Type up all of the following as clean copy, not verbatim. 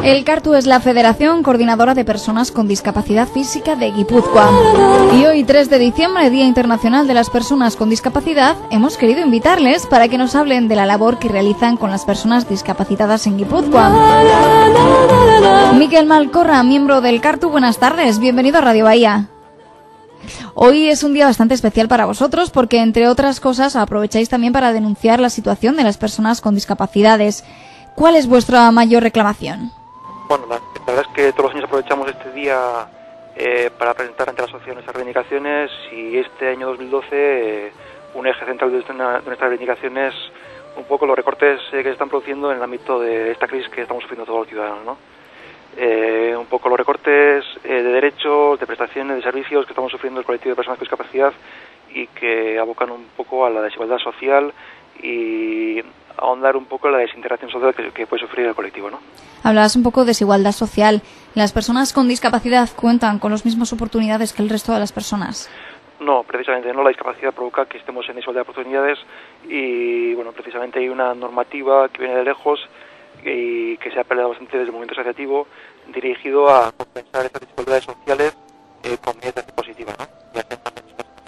El CARTU es la Federación Coordinadora de Personas con Discapacidad Física de Guipúzcoa. Y hoy, 3 de diciembre, Día Internacional de las Personas con Discapacidad, hemos querido invitarles para que nos hablen de la labor que realizan con las personas discapacitadas en Guipúzcoa. Miquel Malcorra, miembro del CARTU, buenas tardes, bienvenido a Radio Bahía. Hoy es un día bastante especial para vosotros porque, entre otras cosas, aprovecháis también para denunciar la situación de las personas con discapacidades. ¿Cuál es vuestra mayor reclamación? Bueno, la verdad es que todos los años aprovechamos este día para presentar ante la sociedad nuestras reivindicaciones, y este año 2012 un eje central de nuestras reivindicaciones un poco los recortes que se están produciendo en el ámbito de esta crisis que estamos sufriendo todos los ciudadanos, ¿no? Un poco los recortes de derechos, de prestaciones, de servicios que estamos sufriendo el colectivo de personas con discapacidad y que abocan un poco a la desigualdad social y ahondar un poco en la desintegración social que puede sufrir el colectivo, ¿no? Hablabas un poco de desigualdad social. ¿Las personas con discapacidad cuentan con las mismas oportunidades que el resto de las personas? No, precisamente no. La discapacidad provoca que estemos en desigualdad de oportunidades y, bueno, precisamente hay una normativa que viene de lejos y que se ha peleado bastante desde el movimiento asociativo dirigido a compensar estas desigualdades sociales con medidas positivas, ¿no? Ya sea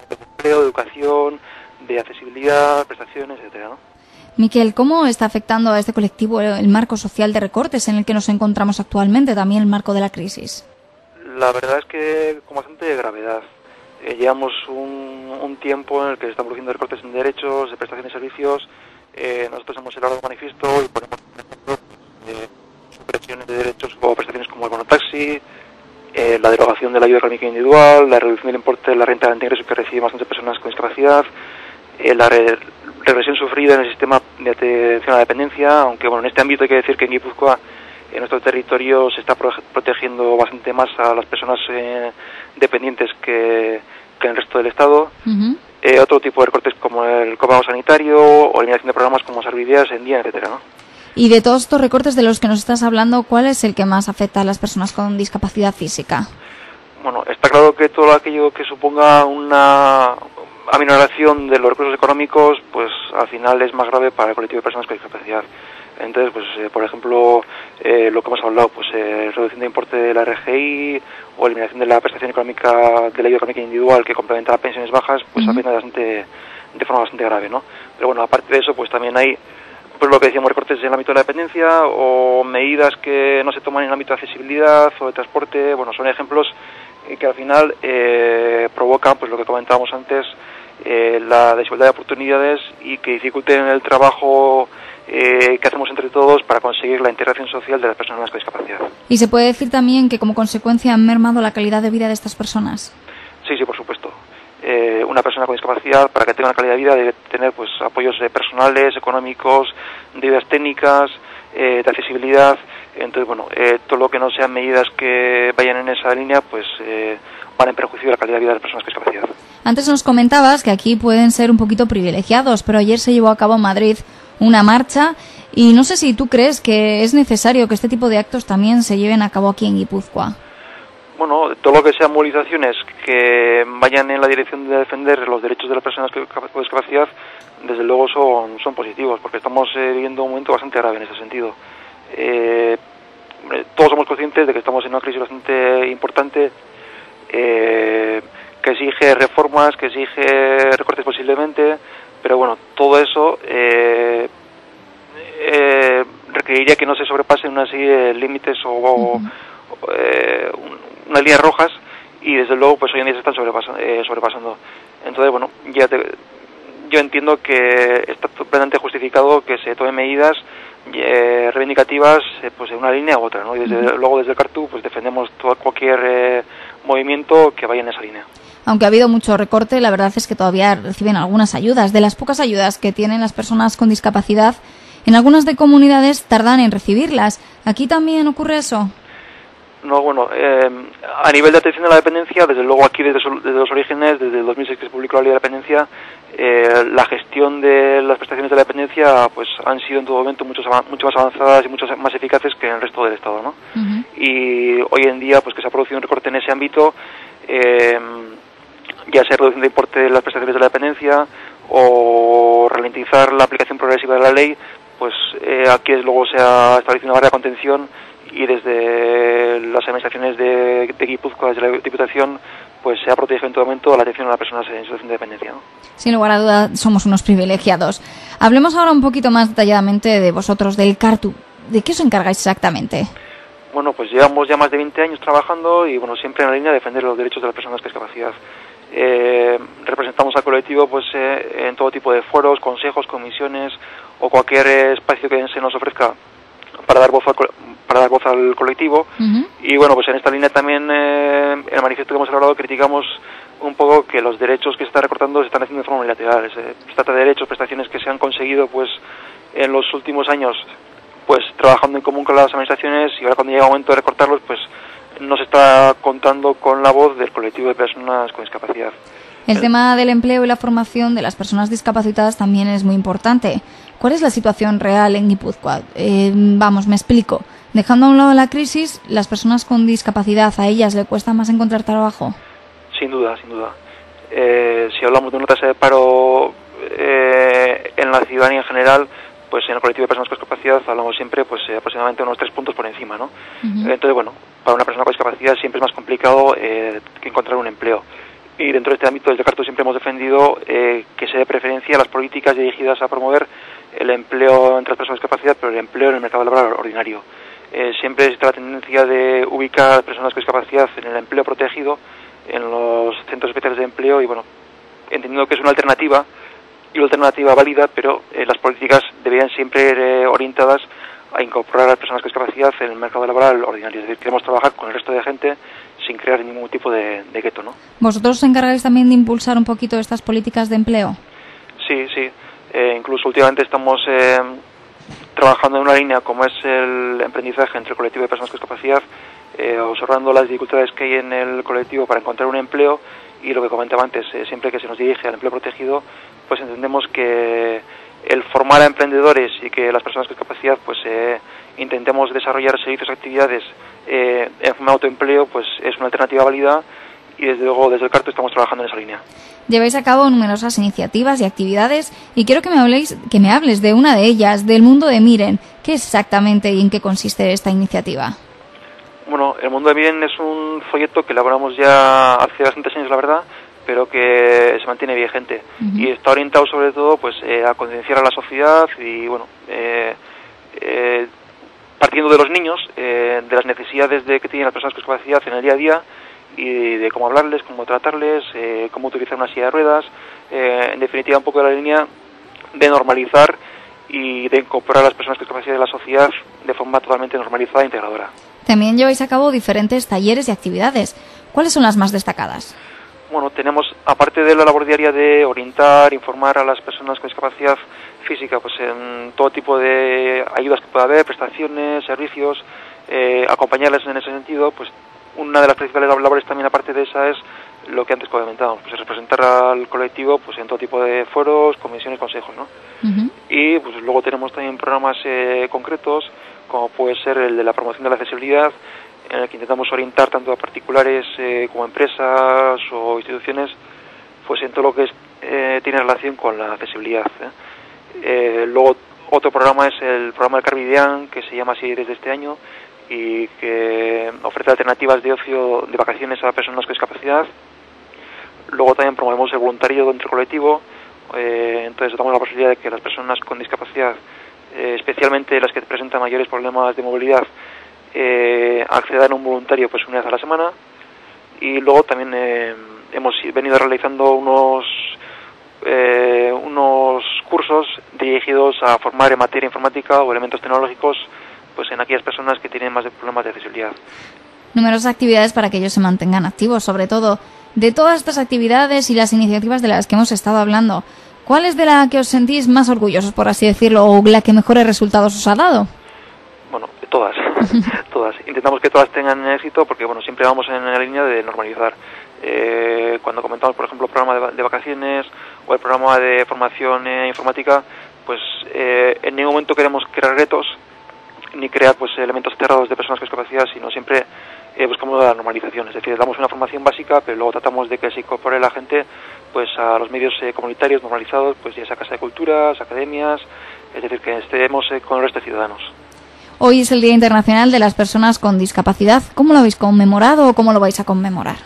de empleo, de educación, de accesibilidad, prestaciones, etcétera, ¿no? Miquel, ¿cómo está afectando a este colectivo el marco social de recortes en el que nos encontramos actualmente, también el marco de la crisis? La verdad es que con bastante gravedad. Llevamos un tiempo en el que se están produciendo recortes en derechos, de prestaciones y servicios. Nosotros hemos elaborado un manifiesto y ponemos, por ejemplo, supresiones de derechos o prestaciones como el bono taxi, la derogación de la ayuda económica individual, la reducción del importe de la renta de ingresos que reciben bastantes personas con discapacidad, la regresión sufrida en el sistema de atención a la dependencia, aunque bueno, en este ámbito hay que decir que en Guipúzcoa, en nuestro territorio, se está protegiendo bastante más a las personas dependientes que en el resto del Estado. Otro tipo de recortes como el copago sanitario o eliminación de programas como Servideas, en día, etcétera, ¿no? Y de todos estos recortes de los que nos estás hablando, ¿cuál es el que más afecta a las personas con discapacidad física? Bueno, está claro que todo aquello que suponga una aminoración de los recursos económicos, pues al final es más grave para el colectivo de personas con discapacidad. Entonces, pues por ejemplo, lo que hemos hablado, pues reducción de importe de la RGI o eliminación de la prestación económica, de la ayuda económica individual que complementa las pensiones bajas, pues afecta de forma bastante grave, ¿no? Pero bueno, aparte de eso, pues también hay, pues lo que decíamos, recortes en el ámbito de la dependencia o medidas que no se toman en el ámbito de accesibilidad o de transporte. Bueno, son ejemplos que al final provocan, pues lo que comentábamos antes, la desigualdad de oportunidades y que dificulten el trabajo que hacemos entre todos para conseguir la integración social de las personas con discapacidad. ¿Y se puede decir también que como consecuencia han mermado la calidad de vida de estas personas? Sí, por supuesto. Una persona con discapacidad, para que tenga una calidad de vida, debe tener pues apoyos personales, económicos, de ayudas técnicas, de accesibilidad. Entonces, bueno, todo lo que no sean medidas que vayan en esa línea, pues van en perjuicio de la calidad de vida de las personas con discapacidad. Antes nos comentabas que aquí pueden ser un poquito privilegiados, pero ayer se llevó a cabo en Madrid una marcha y no sé si tú crees que es necesario que este tipo de actos también se lleven a cabo aquí en Guipúzcoa. Bueno, todo lo que sean movilizaciones que vayan en la dirección de defender los derechos de las personas con discapacidad, desde luego son positivos, porque estamos viviendo un momento bastante grave en ese sentido. Todos somos conscientes de que estamos en una crisis bastante importante, que exige reformas, que exige recortes posiblemente, pero bueno, todo eso requeriría que no se sobrepasen una serie de límites o unas líneas rojas, y desde luego pues hoy en día se están sobrepasando. Entonces, bueno, yo entiendo que está totalmente justificado que se tomen medidas reivindicativas pues en una línea u otra, ¿no? Y luego desde el CARTU pues defendemos cualquier movimiento que vaya en esa línea. Aunque ha habido mucho recorte, la verdad es que todavía reciben algunas ayudas. De las pocas ayudas que tienen las personas con discapacidad, en algunas de comunidades tardan en recibirlas. ¿Aquí también ocurre eso? No, bueno, a nivel de atención a la dependencia, desde luego aquí desde los orígenes, desde el 2006 que se publicó la ley de la dependencia, la gestión de las prestaciones de la dependencia pues han sido en todo momento mucho más avanzadas y mucho más eficaces que en el resto del Estado, ¿no? Y hoy en día pues que se ha producido un recorte en ese ámbito, ya sea reducción de importe de las prestaciones de la dependencia o ralentizar la aplicación progresiva de la ley, pues aquí luego se ha establecido una barrera de contención y desde las administraciones de Guipúzcoa, desde la Diputación, pues se ha protegido en todo momento la atención a las personas en situación de dependencia, ¿no? Sin lugar a duda, somos unos privilegiados. Hablemos ahora un poquito más detalladamente de vosotros, del CARTU. ¿De qué os encargáis exactamente? Bueno, pues llevamos ya más de 20 años trabajando y, bueno, siempre en la línea de defender los derechos de las personas con discapacidad. Representamos al colectivo pues en todo tipo de foros, consejos, comisiones o cualquier espacio que se nos ofrezca para dar voz al colectivo. Y bueno, pues en esta línea también en el manifiesto que hemos elaborado criticamos un poco que los derechos que se están recortando se están haciendo de forma unilateral. Se trata de derechos, prestaciones que se han conseguido pues en los últimos años pues trabajando en común con las administraciones, y ahora cuando llega el momento de recortarlos pues no se está contando con la voz del colectivo de personas con discapacidad. El tema del empleo y la formación de las personas discapacitadas también es muy importante. ¿Cuál es la situación real en Guipúzcoa? Vamos, me explico. Dejando a un lado la crisis, ¿las personas con discapacidad a ellas le cuesta más encontrar trabajo? Sin duda, sin duda. Si hablamos de una tasa de paro en la ciudadanía en general, pues en el colectivo de personas con discapacidad hablamos siempre pues aproximadamente unos 3 puntos por encima, ¿no? Entonces, bueno, para una persona con discapacidad siempre es más complicado que encontrar un empleo. Y dentro de este ámbito, desde CARTU siempre hemos defendido que se dé preferencia a las políticas dirigidas a promover el empleo entre las personas con discapacidad, pero el empleo en el mercado laboral ordinario. Siempre existe la tendencia de ubicar a las personas con discapacidad en el empleo protegido, en los centros especiales de empleo, y bueno, entendiendo que es una alternativa, y una alternativa válida, pero las políticas deberían siempre ir orientadas a incorporar a las personas con discapacidad en el mercado laboral ordinario. Es decir, queremos trabajar con el resto de gente sin crear ningún tipo de gueto, ¿no? ¿Vosotros os encargáis también de impulsar un poquito estas políticas de empleo? Sí, sí. Incluso últimamente estamos trabajando en una línea como es el emprendizaje entre el colectivo de personas con discapacidad, observando las dificultades que hay en el colectivo para encontrar un empleo, y lo que comentaba antes, siempre que se nos dirige al empleo protegido, pues entendemos que el formar a emprendedores y que las personas con discapacidad pues intentemos desarrollar servicios, actividades en forma de autoempleo, pues es una alternativa válida, y desde luego desde el CARTU estamos trabajando en esa línea. Lleváis a cabo numerosas iniciativas y actividades, y quiero que me hables de una de ellas, del Mundo de Miren. ¿Qué es exactamente y en qué consiste esta iniciativa? Bueno, el Mundo de Miren es un folleto que elaboramos ya hace bastantes años, la verdad, pero que se mantiene vigente y está orientado sobre todo pues a concienciar a la sociedad y bueno, partiendo de los niños, de las necesidades que tienen las personas con discapacidad en el día a día, y de cómo hablarles, cómo tratarles, cómo utilizar una silla de ruedas, en definitiva un poco de la línea de normalizar y de incorporar a las personas con discapacidad en la sociedad de forma totalmente normalizada e integradora. También lleváis a cabo diferentes talleres y actividades. ¿Cuáles son las más destacadas? Bueno, tenemos, aparte de la labor diaria de orientar, informar a las personas con discapacidad física, pues en todo tipo de ayudas que pueda haber, prestaciones, servicios, acompañarles en ese sentido, pues una de las principales labores también, aparte de esa, es lo que antes comentábamos, pues representar al colectivo pues en todo tipo de foros, comisiones, consejos, ¿no? Y pues luego tenemos también programas concretos, como puede ser el de la promoción de la accesibilidad, en el que intentamos orientar tanto a particulares como a empresas o instituciones, pues en todo lo que tiene relación con la accesibilidad. Luego otro programa es el programa del Carvidean, que se llama así desde este año, y que ofrece alternativas de ocio de vacaciones a personas con discapacidad. Luego también promovemos el voluntariado dentro del colectivo, entonces damos la posibilidad de que las personas con discapacidad, especialmente las que presentan mayores problemas de movilidad, accedan a un voluntario pues una vez a la semana. Y luego también hemos venido realizando unos cursos dirigidos a formar en materia informática o elementos tecnológicos pues en aquellas personas que tienen más problemas de accesibilidad. Numerosas actividades para que ellos se mantengan activos, sobre todo. De todas estas actividades y las iniciativas de las que hemos estado hablando, ¿cuál es de la que os sentís más orgullosos, por así decirlo, o la que mejores resultados os ha dado? Bueno, todas, todas. Intentamos que todas tengan éxito porque, bueno, siempre vamos en la línea de normalizar. Cuando comentamos, por ejemplo, el programa de vacaciones o el programa de formación informática, pues en ningún momento queremos crear retos ni crear pues elementos cerrados de personas con discapacidad, sino siempre buscamos la normalización. Es decir, damos una formación básica, pero luego tratamos de que se incorpore la gente pues a los medios comunitarios normalizados, pues ya sea Casa de Culturas, academias, es decir, que estemos con el resto de ciudadanos. Hoy es el Día Internacional de las Personas con Discapacidad. ¿Cómo lo habéis conmemorado o cómo lo vais a conmemorar?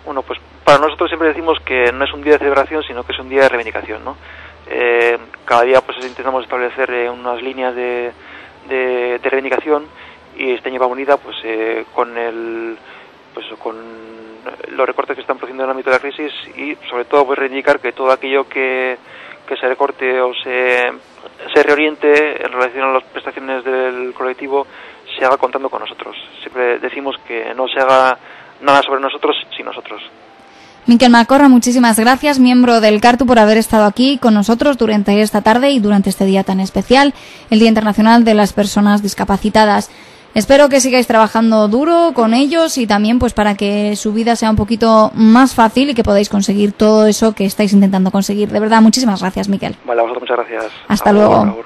Bueno, pues para nosotros siempre decimos que no es un día de celebración, sino que es un día de reivindicación, ¿no? Cada día pues intentamos establecer unas líneas de reivindicación, y este año va unida pues con los recortes que están produciendo en el ámbito de la crisis, y sobre todo pues reivindicar que todo aquello que se recorte o se reoriente en relación a las prestaciones del colectivo se haga contando con nosotros. Siempre decimos que no se haga nada sobre nosotros sin nosotros. Miquel Malcorra, muchísimas gracias, miembro del CARTU, por haber estado aquí con nosotros durante esta tarde y durante este día tan especial, el Día Internacional de las Personas Discapacitadas. Espero que sigáis trabajando duro con ellos y también pues para que su vida sea un poquito más fácil y que podáis conseguir todo eso que estáis intentando conseguir. De verdad, muchísimas gracias, Miquel. Vale, a vosotros muchas gracias. Hasta luego.